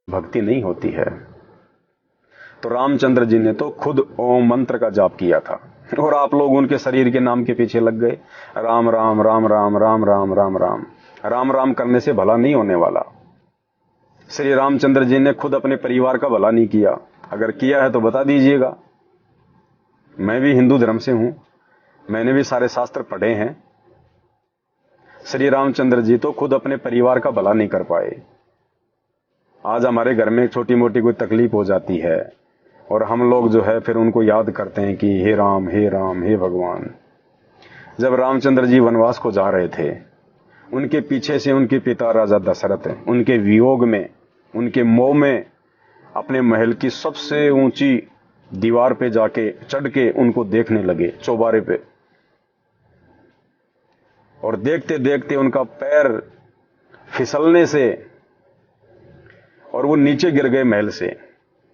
भक्ति नहीं होती है। तो रामचंद्र जी ने तो खुद ओम मंत्र का जाप किया था और आप लोग उनके शरीर के नाम के पीछे लग गए। राम राम राम राम राम राम राम राम राम राम करने से भला नहीं होने वाला। श्री रामचंद्र जी ने खुद अपने परिवार का भला नहीं किया। अगर किया है तो बता दीजिएगा। मैं भी हिंदू धर्म से हूं, मैंने भी सारे शास्त्र पढ़े हैं। श्री रामचंद्र जी तो खुद अपने परिवार का भला नहीं कर पाए। आज हमारे घर में छोटी मोटी कोई तकलीफ हो जाती है और हम लोग जो है फिर उनको याद करते हैं कि हे राम हे भगवान। जब रामचंद्र जी वनवास को जा रहे थे, उनके पीछे से उनके पिता राजा दशरथ उनके वियोग में, उनके मोह में अपने महल की सबसे ऊंची दीवार पे जाके चढ़ के उनको देखने लगे, चौबारे पे। और देखते देखते उनका पैर फिसलने से और वो नीचे गिर गए महल से।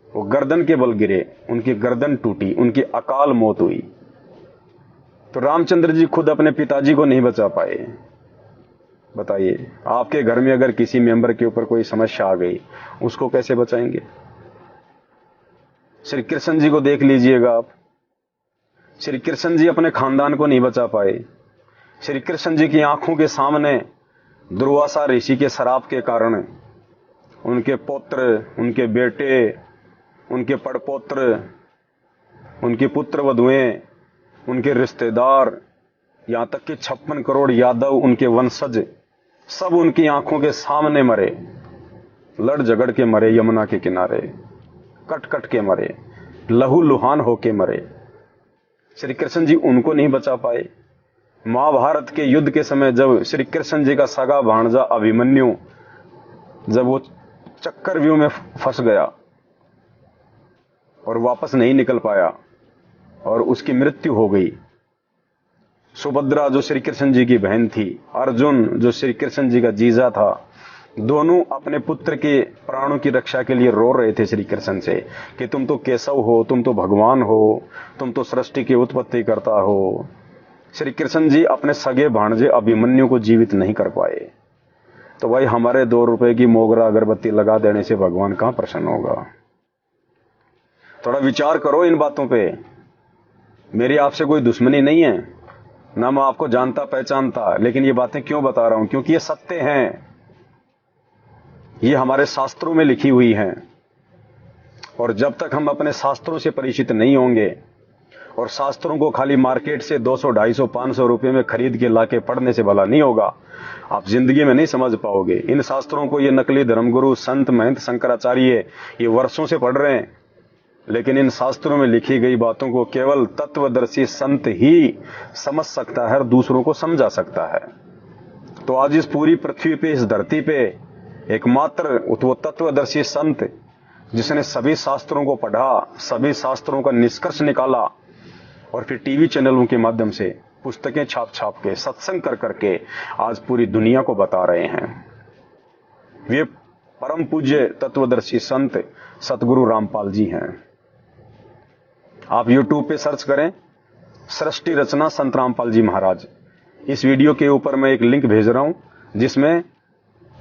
वो गर्दन के बल गिरे, उनकी गर्दन टूटी, उनकी अकाल मौत हुई। तो रामचंद्र जी खुद अपने पिताजी को नहीं बचा पाए। बताइए, आपके घर में अगर किसी मेंबर के ऊपर कोई समस्या आ गई, उसको कैसे बचाएंगे? श्री कृष्ण जी को देख लीजिएगा आप। श्री कृष्ण जी अपने खानदान को नहीं बचा पाए। श्री कृष्ण जी की आंखों के सामने दुर्वासा ऋषि के श्राप के कारण उनके पुत्र, उनके बेटे, उनके पड़पोत्र, उनकी पुत्र वधुएं, उनके रिश्तेदार, यहां तक कि 56 करोड़ यादव, उनके वंशज, सब उनकी आंखों के सामने मरे। लड़ झगड़ के मरे, यमुना के किनारे कट कट के मरे, लहू लुहान होके मरे। श्री कृष्ण जी उनको नहीं बचा पाए। महाभारत के युद्ध के समय जब श्री कृष्ण जी का सगा भांजा अभिमन्यु जब वो चक्रव्यूह में फंस गया और वापस नहीं निकल पाया और उसकी मृत्यु हो गई, सुभद्रा जो श्री कृष्ण जी की बहन थी, अर्जुन जो श्री कृष्ण जी का जीजा था, दोनों अपने पुत्र के प्राणों की रक्षा के लिए रो रहे थे श्री कृष्ण से कि तुम तो केशव हो, तुम तो भगवान हो, तुम तो सृष्टि की उत्पत्ति करता हो। श्री कृष्ण जी अपने सगे भांजे अभिमन्यु को जीवित नहीं कर पाए। तो भाई हमारे 2 रुपए की मोगरा अगरबत्ती लगा देने से भगवान कहां प्रसन्न होगा? थोड़ा विचार करो इन बातों पे। मेरी आपसे कोई दुश्मनी नहीं है, ना मैं आपको जानता पहचानता, लेकिन ये बातें क्यों बता रहा हूं? क्योंकि ये सत्य हैं, ये हमारे शास्त्रों में लिखी हुई हैं। और जब तक हम अपने शास्त्रों से परिचित नहीं होंगे, और शास्त्रों को खाली मार्केट से 200, 250, 500 रुपए में खरीद के लाके पढ़ने से भला नहीं होगा, आप जिंदगी में नहीं समझ पाओगे। इन शास्त्रों को ये नकली धर्मगुरु संत महंत शंकराचार्य ये वर्षों से पढ़ रहे हैं, लेकिन इन शास्त्रों में लिखी गई बातों को केवल तत्वदर्शी संत ही समझ सकता है और दूसरों को समझा सकता है। तो आज इस पूरी पृथ्वी पे, इस धरती पे एकमात्र वो तत्वदर्शी संत जिसने सभी शास्त्रों को पढ़ा, सभी शास्त्रों का निष्कर्ष निकाला और फिर टीवी चैनलों के माध्यम से पुस्तकें छाप छाप के, सत्संग कर करके आज पूरी दुनिया को बता रहे हैं, वे परम पूज्य तत्वदर्शी संत सतगुरु रामपाल जी हैं। आप YouTube पे सर्च करें सृष्टि रचना संत रामपाल जी महाराज। इस वीडियो के ऊपर मैं एक लिंक भेज रहा हूं जिसमें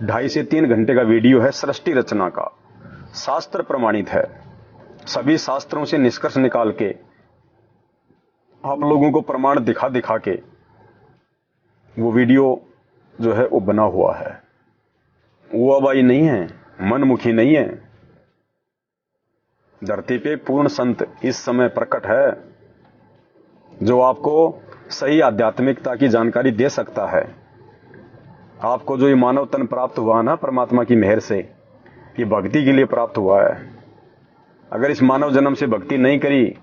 2.5 से 3 घंटे का वीडियो है सृष्टि रचना का, शास्त्र प्रमाणित है। सभी शास्त्रों से निष्कर्ष निकाल के आप लोगों को प्रमाण दिखा दिखा के वो वीडियो जो है वो बना हुआ है। वो अबाई नहीं है, मनमुखी नहीं है। धरती पे पूर्ण संत इस समय प्रकट है जो आपको सही आध्यात्मिकता की जानकारी दे सकता है। आपको जो ये मानव तन प्राप्त हुआ ना परमात्मा की मेहर से, ये भक्ति के लिए प्राप्त हुआ है। अगर इस मानव जन्म से भक्ति नहीं करी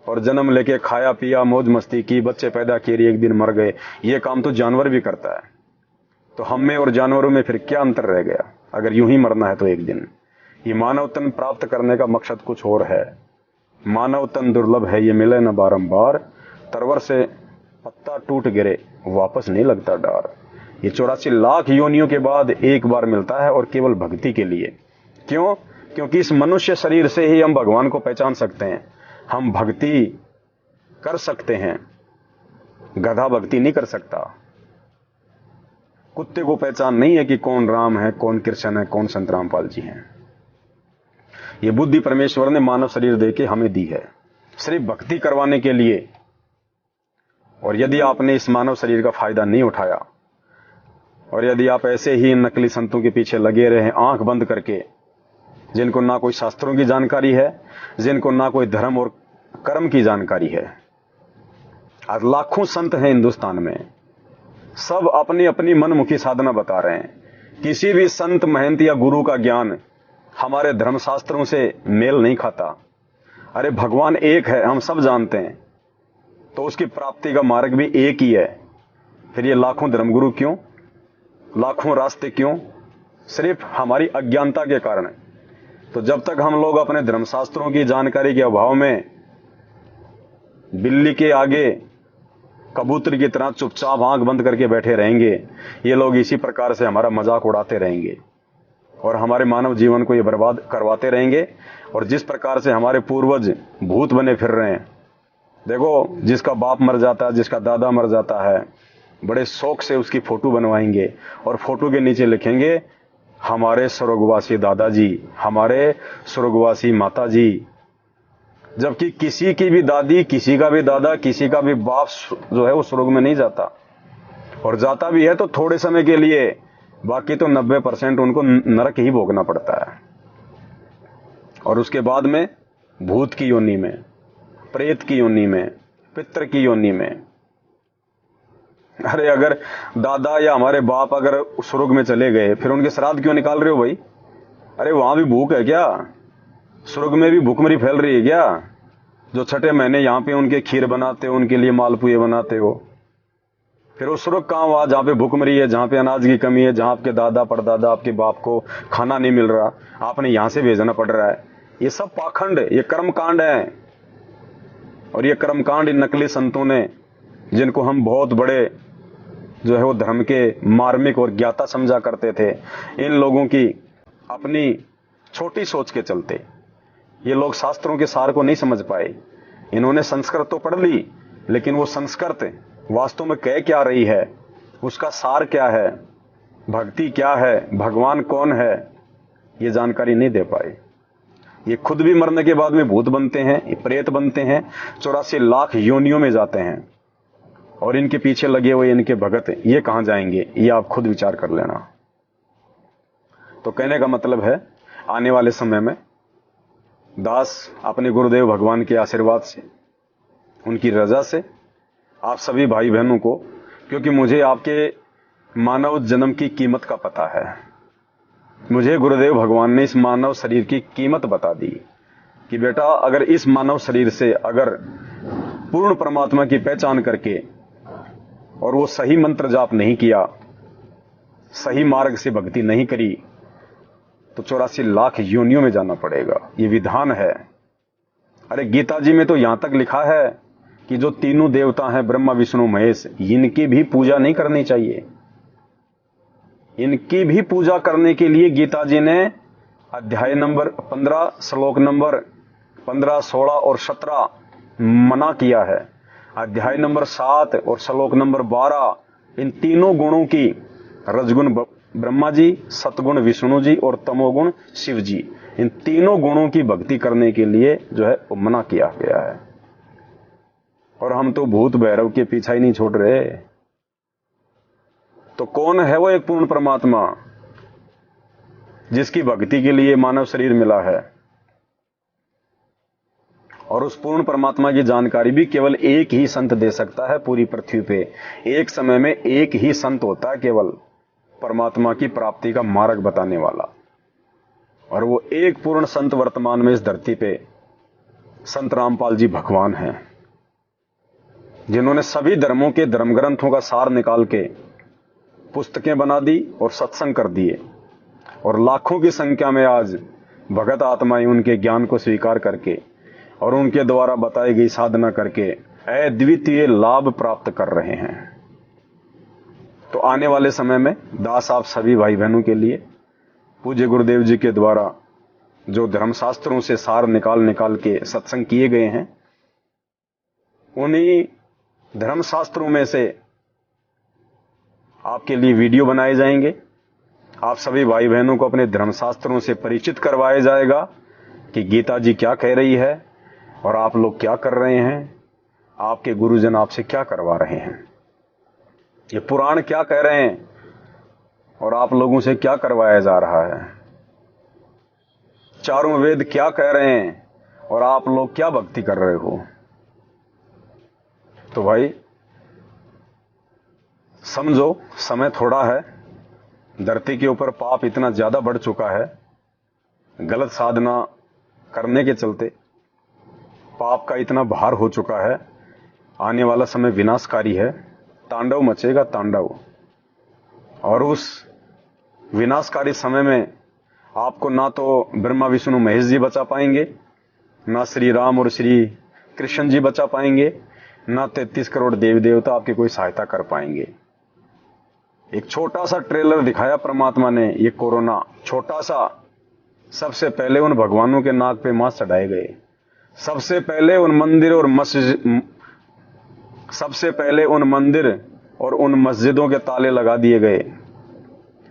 और जन्म लेके खाया पिया मौज मस्ती की, बच्चे पैदा किए, एक दिन मर गए, ये काम तो जानवर भी करता है। तो हम में और जानवरों में फिर क्या अंतर रह गया? अगर यूं ही मरना है तो एक दिन। ये मानव तन प्राप्त करने का मकसद कुछ और है। मानव तन दुर्लभ है, ये मिले न बारंबार, तरवर से पत्ता टूट गिरे वापस नहीं लगता डार। ये 84 लाख योनियों के बाद एक बार मिलता है और केवल भक्ति के लिए। क्यों? क्योंकि इस मनुष्य शरीर से ही हम भगवान को पहचान सकते हैं, हम भक्ति कर सकते हैं। गधा भक्ति नहीं कर सकता। कुत्ते को पहचान नहीं है कि कौन राम है, कौन कृष्ण है, कौन संत रामपाल जी हैं। ये बुद्धि परमेश्वर ने मानव शरीर देके हमें दी है सिर्फ भक्ति करवाने के लिए। और यदि आपने इस मानव शरीर का फायदा नहीं उठाया और यदि आप ऐसे ही इन नकली संतों के पीछे लगे रहे आंख बंद करके, जिनको ना कोई शास्त्रों की जानकारी है, जिनको ना कोई धर्म और कर्म की जानकारी है। आज लाखों संत हैं हिंदुस्तान में, सब अपनी अपनी मनमुखी साधना बता रहे हैं। किसी भी संत महंत या गुरु का ज्ञान हमारे धर्मशास्त्रों से मेल नहीं खाता। अरे भगवान एक है, हम सब जानते हैं, तो उसकी प्राप्ति का मार्ग भी एक ही है। फिर ये लाखों धर्मगुरु क्यों, लाखों रास्ते क्यों? सिर्फ हमारी अज्ञानता के कारण। तो जब तक हम लोग अपने धर्मशास्त्रों की जानकारी के अभाव में बिल्ली के आगे कबूतर की तरह चुपचाप आंख बंद करके बैठे रहेंगे, ये लोग इसी प्रकार से हमारा मजाक उड़ाते रहेंगे और हमारे मानव जीवन को ये बर्बाद करवाते रहेंगे। और जिस प्रकार से हमारे पूर्वज भूत बने फिर रहे हैं, देखो जिसका बाप मर जाता है, जिसका दादा मर जाता है, बड़े शौक से उसकी फोटो बनवाएंगे और फोटो के नीचे लिखेंगे हमारे स्वर्गवासी दादाजी, हमारे स्वर्गवासी माता जी। जबकि किसी की भी दादी, किसी का भी दादा, किसी का भी बाप जो है वो स्वर्ग में नहीं जाता, और जाता भी है तो थोड़े समय के लिए, बाकी तो 90% उनको नरक ही भोगना पड़ता है। और उसके बाद में भूत की योनि में, प्रेत की योनि में, पितृ की योनि में। अरे अगर दादा या हमारे बाप अगर स्वर्ग में चले गए, फिर उनके श्राद्ध क्यों निकाल रहे हो भाई? अरे वहां भी भूख है क्या? स्वर्ग में भी भूखमरी फैल रही है क्या? जो छठे महीने यहां पे उनके खीर बनाते हो, उनके लिए मालपुए बनाते हो, फिर वो स्वर्ग कहां हुआ जहां पे भूखमरी है, जहां पे अनाज की कमी है, जहां आपके दादा परदादा आपके बाप को खाना नहीं मिल रहा, आपने यहां से भेजना पड़ रहा है। ये सब पाखंड, ये कर्मकांड है। और ये कर्मकांड इन नकली संतों ने जिनको हम बहुत बड़े जो है वो धर्म के मार्मिक और ज्ञाता समझा करते थे, इन लोगों की अपनी छोटी सोच के चलते ये लोग शास्त्रों के सार को नहीं समझ पाए। इन्होंने संस्कृत तो पढ़ ली, लेकिन वो संस्कृत वास्तव में कह क्या रही है, उसका सार क्या है, भक्ति क्या है, भगवान कौन है, ये जानकारी नहीं दे पाए। ये खुद भी मरने के बाद में भूत बनते हैं, ये प्रेत बनते हैं, 84 लाख योनियों में जाते हैं, और इनके पीछे लगे हुए इनके भगत ये कहां जाएंगे, ये आप खुद विचार कर लेना। तो कहने का मतलब है, आने वाले समय में दास अपने गुरुदेव भगवान के आशीर्वाद से, उनकी रजा से, आप सभी भाई बहनों को, क्योंकि मुझे आपके मानव जन्म की कीमत का पता है, मुझे गुरुदेव भगवान ने इस मानव शरीर की कीमत बता दी कि बेटा अगर इस मानव शरीर से अगर पूर्ण परमात्मा की पहचान करके और वो सही मंत्र जाप नहीं किया, सही मार्ग से भक्ति नहीं करी, तो 84 लाख योनियों में जाना पड़ेगा। ये विधान है। अरे गीता जी में तो यहां तक लिखा है कि जो तीनों देवता हैं ब्रह्मा विष्णु महेश, इनकी भी पूजा नहीं करनी चाहिए। इनकी भी पूजा करने के लिए गीता जी ने अध्याय नंबर 15 श्लोक नंबर 15, 16 और 17 मना किया है। अध्याय नंबर 7 और श्लोक नंबर 12 इन तीनों गुणों की, रजगुण ब्रह्मा जी, सतगुण विष्णु जी और तमोगुण शिव जी, इन तीनों गुणों की भक्ति करने के लिए जो है वो मना किया गया है। और हम तो भूत भैरव के पीछा ही नहीं छोड़ रहे। तो कौन है वो एक पूर्ण परमात्मा जिसकी भक्ति के लिए मानव शरीर मिला है? और उस पूर्ण परमात्मा की जानकारी भी केवल एक ही संत दे सकता है पूरी पृथ्वी पे। एक समय में एक ही संत होता है केवल परमात्मा की प्राप्ति का मार्ग बताने वाला, और वो एक पूर्ण संत वर्तमान में इस धरती पे संत रामपाल जी भगवान हैं, जिन्होंने सभी धर्मों के धर्म ग्रंथों का सार निकाल के पुस्तकें बना दी और सत्संग कर दिए, और लाखों की संख्या में आज भगत आत्माएं उनके ज्ञान को स्वीकार करके और उनके द्वारा बताई गई साधना करके अद्वितीय लाभ प्राप्त कर रहे हैं। तो आने वाले समय में दास आप सभी भाई बहनों के लिए पूज्य गुरुदेव जी के द्वारा जो धर्मशास्त्रों से सार निकाल के सत्संग किए गए हैं, उन्हीं धर्मशास्त्रों में से आपके लिए वीडियो बनाए जाएंगे। आप सभी भाई बहनों को अपने धर्मशास्त्रों से परिचित करवाया जाएगा कि गीता जी क्या कह रही है और आप लोग क्या कर रहे हैं, आपके गुरुजन आपसे क्या करवा रहे हैं, ये पुराण क्या कह रहे हैं और आप लोगों से क्या करवाया जा रहा है, चारों वेद क्या कह रहे हैं और आप लोग क्या भक्ति कर रहे हो। तो भाई समझो, समय थोड़ा है, धरती के ऊपर पाप इतना ज्यादा बढ़ चुका है, गलत साधना करने के चलते पाप का इतना भार हो चुका है, आने वाला समय विनाशकारी है, तांडव मचेगा तांडव। और उस विनाशकारी समय में आपको ना तो ब्रह्मा विष्णु महेश जी बचा पाएंगे, ना श्री राम और श्री कृष्ण जी बचा पाएंगे, ना 33 करोड़ देवी देवता आपकी कोई सहायता कर पाएंगे। एक छोटा सा ट्रेलर दिखाया परमात्मा ने, ये कोरोना छोटा सा, सबसे पहले उन भगवानों के नाक पे मांस चढ़ाए गए, सबसे पहले उन मंदिर और मस्जिद, सबसे पहले उन मंदिर और उन मस्जिदों के ताले लगा दिए गए।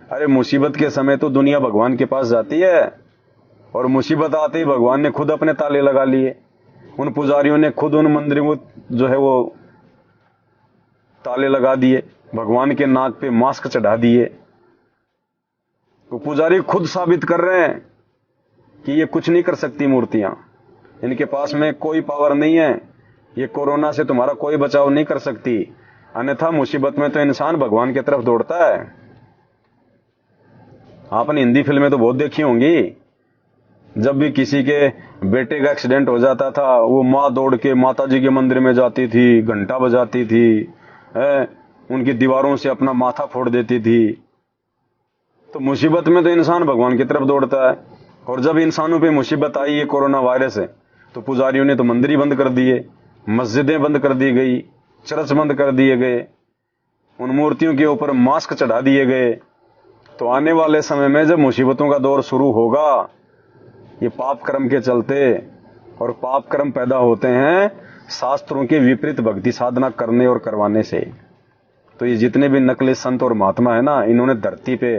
अरे मुसीबत के समय तो दुनिया भगवान के पास जाती है, और मुसीबत आते ही भगवान ने खुद अपने ताले लगा लिए। उन पुजारियों ने खुद उन मंदिरों को जो है वो ताले लगा दिए, भगवान के नाक पे मास्क चढ़ा दिए। तो पुजारी खुद साबित कर रहे हैं कि ये कुछ नहीं कर सकती मूर्तियां, इनके पास में कोई पावर नहीं है, ये कोरोना से तुम्हारा कोई बचाव नहीं कर सकती। अन्यथा मुसीबत में तो इंसान भगवान की तरफ दौड़ता है। आपने हिंदी फिल्में तो बहुत देखी होंगी, जब भी किसी के बेटे का एक्सीडेंट हो जाता था, वो माँ दौड़ के माता जी के मंदिर में जाती थी, घंटा बजाती थी, उनकी दीवारों से अपना माथा फोड़ देती थी। तो मुसीबत में तो इंसान भगवान की तरफ दौड़ता है। और जब इंसानों पे मुसीबत आई ये कोरोना वायरस है, तो पुजारियों ने तो मंदिर ही बंद कर दिए, मस्जिदें बंद कर दी गई, चरचबंद कर दिए गए, उन मूर्तियों के ऊपर मास्क चढ़ा दिए गए। तो आने वाले समय में जब मुसीबतों का दौर शुरू होगा, ये पाप कर्म के चलते, और पाप कर्म पैदा होते हैं शास्त्रों के विपरीत भक्ति साधना करने और करवाने से। तो ये जितने भी नकली संत और महात्मा है ना, इन्होंने धरती पे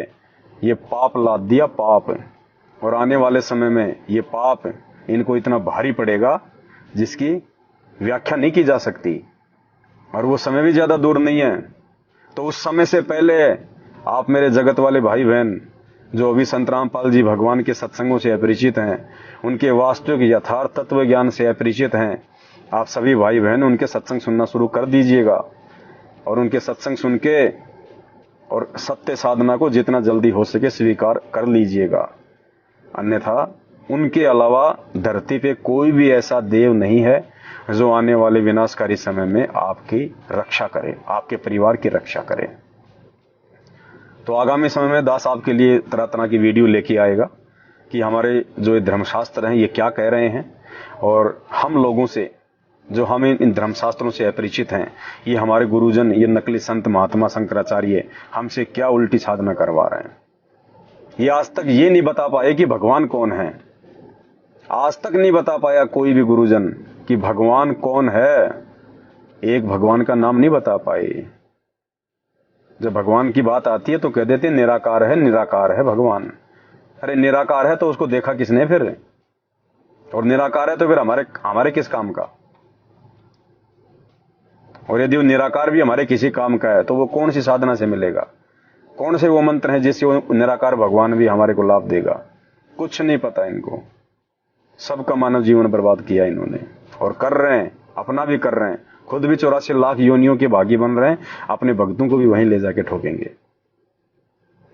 ये पाप लाद दिया, पाप। और आने वाले समय में ये पाप इनको इतना भारी पड़ेगा जिसकी व्याख्या नहीं की जा सकती, और वो समय भी ज्यादा दूर नहीं है। तो उस समय से पहले आप मेरे जगत वाले भाई बहन जो अभी संत रामपाल जी भगवान के सत्संगों से अपरिचित हैं, उनके वास्तविक यथार्थ तत्व ज्ञान से अपरिचित हैं, आप सभी भाई बहन उनके सत्संग सुनना शुरू कर दीजिएगा, और उनके सत्संग सुन के और सत्य साधना को जितना जल्दी हो सके स्वीकार कर लीजिएगा। अन्यथा उनके अलावा धरती पे कोई भी ऐसा देव नहीं है जो आने वाले विनाशकारी समय में आपकी रक्षा करे, आपके परिवार की रक्षा करे। तो आगामी समय में दास आपके लिए तरह तरह की वीडियो लेके आएगा कि हमारे जो ये धर्मशास्त्र हैं ये क्या कह रहे हैं, और हम लोगों से जो हम इन धर्मशास्त्रों से अपरिचित हैं, ये हमारे गुरुजन, ये नकली संत महात्मा शंकराचार्य हमसे क्या उल्टी साधना करवा रहे हैं। ये आज तक ये नहीं बता पाए कि भगवान कौन है। आज तक नहीं बता पाया कोई भी गुरुजन कि भगवान कौन है। एक भगवान का नाम नहीं बता पाए। जब भगवान की बात आती है तो कह देते निराकार है, निराकार है भगवान। अरे निराकार है तो उसको देखा किसने फिर? और निराकार है तो फिर हमारे किस काम का? और यदि वो निराकार भी हमारे किसी काम का है तो वो कौन सी साधना से मिलेगा? कौन से वो मंत्र है जिससे वो निराकार भगवान भी हमारे को लाभ देगा? कुछ नहीं पता इनको। सबका मानव जीवन बर्बाद किया इन्होंने, और कर रहे हैं, अपना भी कर रहे हैं, खुद भी 84 लाख योनियों के भागी बन रहे हैं, अपने भक्तों को भी वहीं ले जाके ठोकेंगे।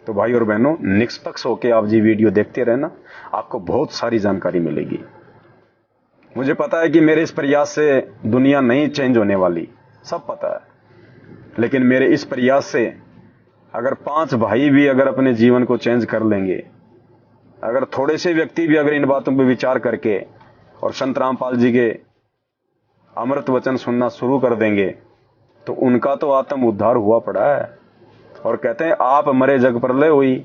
तो भाई और बहनों, निष्पक्ष होके आप जी वीडियो देखते रहना, आपको बहुत सारी जानकारी मिलेगी। मुझे पता है कि मेरे इस प्रयास से दुनिया नहीं चेंज होने वाली, सब पता है, लेकिन मेरे इस प्रयास से अगर 5 भाई भी अगर अपने जीवन को चेंज कर लेंगे, अगर थोड़े से व्यक्ति भी अगर इन बातों पर विचार करके और संत रामपाल जी के अमृत वचन सुनना शुरू कर देंगे, तो उनका तो आत्म उद्धार हुआ पड़ा है। और कहते हैं आप मरे जग प्रलय हुई।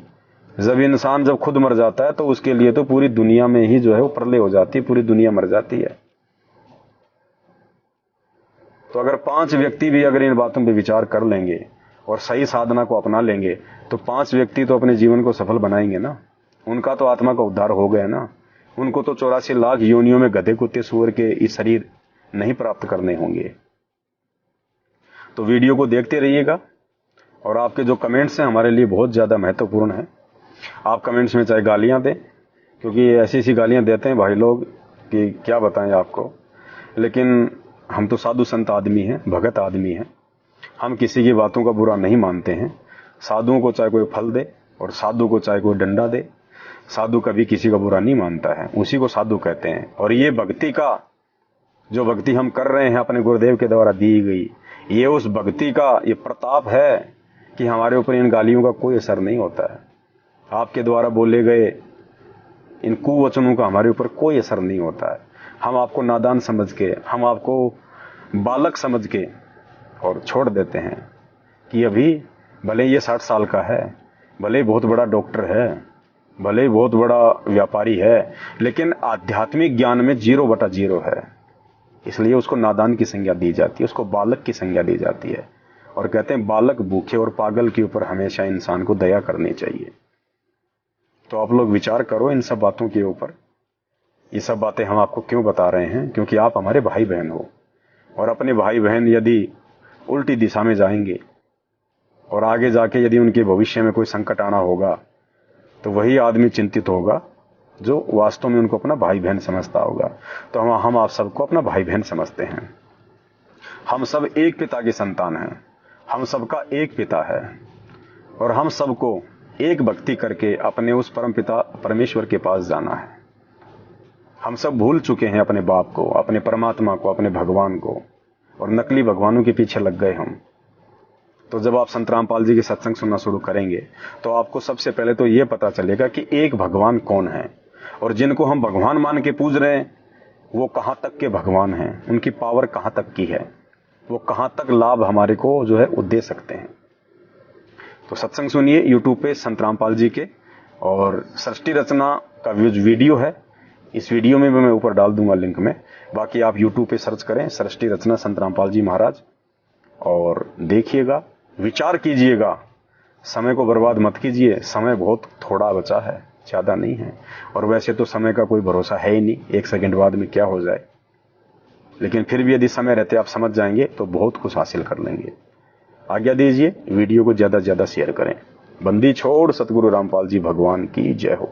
जब इंसान जब खुद मर जाता है तो उसके लिए तो पूरी दुनिया में ही जो है वो प्रलय हो जाती है, पूरी दुनिया मर जाती है। तो अगर 5 व्यक्ति भी अगर इन बातों पर विचार कर लेंगे और सही साधना को अपना लेंगे, तो 5 व्यक्ति तो अपने जीवन को सफल बनाएंगे ना। उनका तो आत्मा का उद्धार हो गया ना। उनको तो 84 लाख योनियों में गधे कुत्ते सूअर के इस शरीर नहीं प्राप्त करने होंगे। तो वीडियो को देखते रहिएगा, और आपके जो कमेंट्स हैं हमारे लिए बहुत ज्यादा महत्वपूर्ण है। आप कमेंट्स में चाहे गालियां दें, क्योंकि ऐसी ऐसी गालियां देते हैं भाई लोग कि क्या बताएं आपको। लेकिन हम तो साधु संत आदमी हैं, भगत आदमी हैं, हम किसी की बातों का बुरा नहीं मानते हैं। साधुओं को चाहे कोई फल दे और साधु को चाहे कोई डंडा दे, साधु कभी किसी का बुरा नहीं मानता है, उसी को साधु कहते हैं। और ये भक्ति का जो भक्ति हम कर रहे हैं अपने गुरुदेव के द्वारा दी गई, ये उस भक्ति का ये प्रताप है कि हमारे ऊपर इन गालियों का कोई असर नहीं होता है। आपके द्वारा बोले गए इन कुवचनों का हमारे ऊपर कोई असर नहीं होता है। हम आपको नादान समझ के, हम आपको बालक समझ के और छोड़ देते हैं कि अभी भले ये 60 साल का है, भले बहुत बड़ा डॉक्टर है, भले बहुत बड़ा व्यापारी है, लेकिन आध्यात्मिक ज्ञान में 0/0 है। इसलिए उसको नादान की संज्ञा दी जाती है, उसको बालक की संज्ञा दी जाती है। और कहते हैं बालक भूखे और पागल के ऊपर हमेशा इंसान को दया करनी चाहिए। तो आप लोग विचार करो इन सब बातों के ऊपर। ये सब बातें हम आपको क्यों बता रहे हैं? क्योंकि आप हमारे भाई बहन हो, और अपने भाई बहन यदि उल्टी दिशा में जाएंगे और आगे जाके यदि उनके भविष्य में कोई संकट आना होगा, तो वही आदमी चिंतित होगा जो वास्तव में उनको अपना भाई बहन समझता होगा। तो हम आप सबको अपना भाई बहन समझते हैं। हम सब एक पिता की संतान हैं, हम सबका एक पिता है, और हम सबको एक भक्ति करके अपने उस परम पिता परमेश्वर के पास जाना है। हम सब भूल चुके हैं अपने बाप को, अपने परमात्मा को, अपने भगवान को, और नकली भगवानों के पीछे लग गए हम। तो जब आप संत रामपाल जी के सत्संग सुनना शुरू करेंगे तो आपको सबसे पहले तो यह पता चलेगा कि एक भगवान कौन है, और जिनको हम भगवान मान के पूज रहे हैं वो कहां तक के भगवान हैं, उनकी पावर कहां तक की है। वो कहां तक लाभ हमारे को जो है वो दे सकते हैं। तो सत्संग सुनिए यूट्यूब पे संत रामपाल जी के, और सृष्टि रचना का वीडियो है, इस वीडियो में भी मैं ऊपर डाल दूंगा लिंक में। बाकी आप यूट्यूब पे सर्च करें सृष्टि रचना संत रामपाल जी महाराज, और देखिएगा, विचार कीजिएगा, समय को बर्बाद मत कीजिए। समय बहुत थोड़ा बचा है, ज्यादा नहीं है, और वैसे तो समय का कोई भरोसा है ही नहीं, 1 सेकंड बाद में क्या हो जाए। लेकिन फिर भी यदि समय रहते आप समझ जाएंगे तो बहुत कुछ हासिल कर लेंगे। आज्ञा दीजिए, वीडियो को ज्यादा से ज्यादा शेयर करें। बंदी छोड़ सतगुरु रामपाल जी भगवान की जय हो।